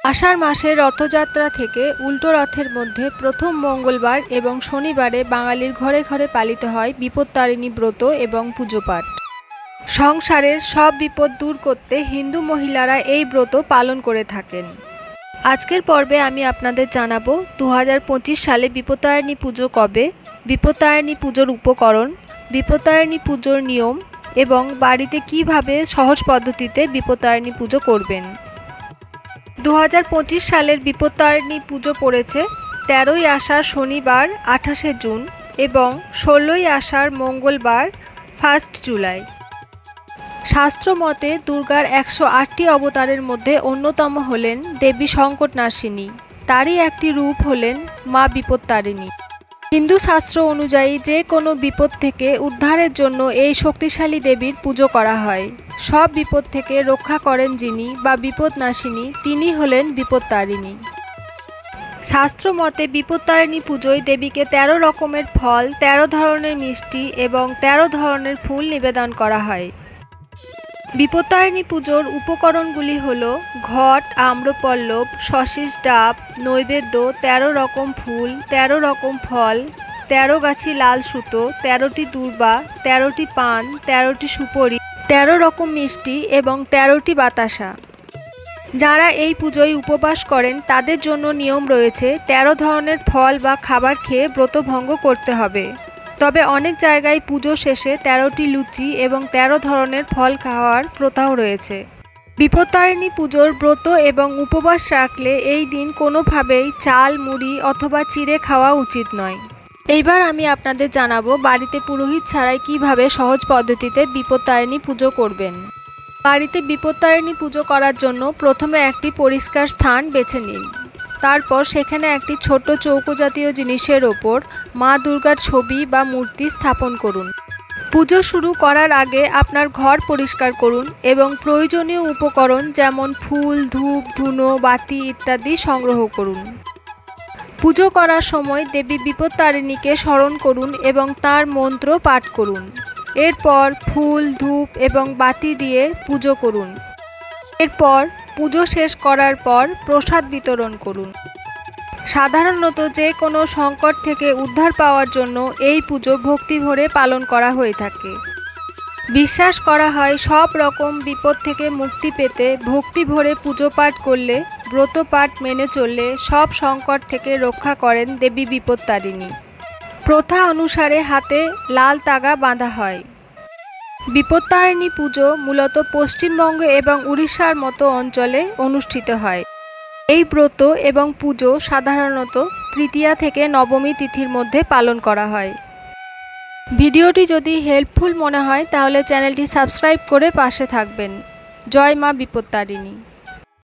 আষাঢ় মাসের রথযাত্রা থেকে উল্টো রথের মধ্যে প্রথম মঙ্গলবার এবং শনিবারে বাঙালির ঘরে ঘরে পালিত হয় বিপত্তারিণী ব্রত এবং পুজোপাঠ। সংসারের সব বিপদ দূর করতে হিন্দু মহিলারা এই ব্রত পালন করে থাকেন। আজকের পর্বে আমি আপনাদের জানাবো 2025 সালে বিপত্তারিণী পুজো কবে, বিপত্তারিণী পুজোর উপকরণ, বিপত্তারিণী পুজোর নিয়ম এবং বাড়িতে কিভাবে সহজ পদ্ধতিতে বিপত্তারিণী পুজো করবেন। 2025 সালের বিপত্তারিণী পুজো পড়েছে 13ই আষাঢ় শনিবার 28শে জুন এবং 16ই আষাঢ় মঙ্গলবার 1 জুলাই। শাস্ত্র মতে দুর্গার 108টি অবতারের মধ্যে অন্যতম হলেন দেবী সংকটনাশিনী, তারই একটি রূপ হলেন মা বিপত্তারিণী। হিন্দু শাস্ত্র অনুযায়ী যে কোনো বিপদ থেকে উদ্ধারের জন্য এই শক্তিশালী দেবীর পুজো করা হয়। সব বিপদ থেকে রক্ষা করেন যিনি বা বিপদনাশিনী, তিনি হলেন বিপত্তারিণী। শাস্ত্র মতে বিপত্তারিণী পুজোয় দেবীকে 13 রকমের ফল, 13 ধরনের মিষ্টি এবং 13 ধরনের ফুল নিবেদন করা হয়। বিপত্তারিণী পুজোর উপকরণগুলি হল ঘট, আম্রপল্লব, শশীষ ডাব, নৈবেদ্য, 13 রকম ফুল, 13 রকম ফল, 13 গাছি লাল সুতো, 13টি দূর্বা, 13টি পান, 13টি সুপরি, 13 রকম মিষ্টি এবং 13টি বাতাসা। যারা এই পুজোয় উপবাস করেন তাদের জন্য নিয়ম রয়েছে 13 ধরনের ফল বা খাবার খেয়ে ব্রত ভঙ্গ করতে হবে। তবে অনেক জায়গায় পুজো শেষে 13টি লুচি এবং 13 ধরনের ফল খাওয়ার প্রথাও রয়েছে। বিপত্তারিণী পুজোর ব্রত এবং উপবাস রাখলে এই দিন কোনোভাবেই চাল, মুড়ি অথবা চিড়ে খাওয়া উচিত নয়। এইবার আমি আপনাদের জানাবো বাড়িতে পুরোহিত ছাড়াই কিভাবে সহজ পদ্ধতিতে বিপত্তারিণী পুজো করবেন। বাড়িতে বিপত্তারিণী পুজো করার জন্য প্রথমে একটি পরিষ্কার স্থান বেছে নিন। তারপর সেখানে একটি ছোট চৌকো জাতীয় জিনিসের ওপর মা দুর্গার ছবি বা মূর্তি স্থাপন করুন। পুজো শুরু করার আগে আপনার ঘর পরিষ্কার করুন এবং প্রয়োজনীয় উপকরণ যেমন ফুল, ধূপ, ধুনো, বাতি ইত্যাদি সংগ্রহ করুন। পুজো করার সময় দেবী বিপত্তারিণীকে স্মরণ করুন এবং তার মন্ত্র পাঠ করুন। এরপর ফুল, ধূপ এবং বাতি দিয়ে পুজো করুন। এরপর পুজো শেষ করার পর প্রসাদ বিতরণ করুন। সাধারণত যে কোনো সংকট থেকে উদ্ধার পাওয়ার জন্য এই পুজো ভক্তি ভরে পালন করা হয়ে থাকে। বিশ্বাস করা হয় সব রকম বিপদ থেকে মুক্তি পেতে ভক্তি ভরে পুজো পাঠ করলে, ব্রত পাঠ মেনে চললে সব সংকট থেকে রক্ষা করেন দেবী বিপত্তারিণী। প্রথা অনুসারে হাতে লাল তাগা বাঁধা হয়। বিপত্তারিণী পুজো মূলত পশ্চিমবঙ্গ এবং উড়িষ্যার মতো অঞ্চলে অনুষ্ঠিত হয়। এই ব্রত এবং পুজো সাধারণত তৃতীয়া থেকে নবমী তিথির মধ্যে পালন করা হয়। ভিডিওটি যদি হেল্পফুল মনে হয় তাহলে চ্যানেলটি সাবস্ক্রাইব করে পাশে থাকবেন। জয় মা বিপত্তারিণী।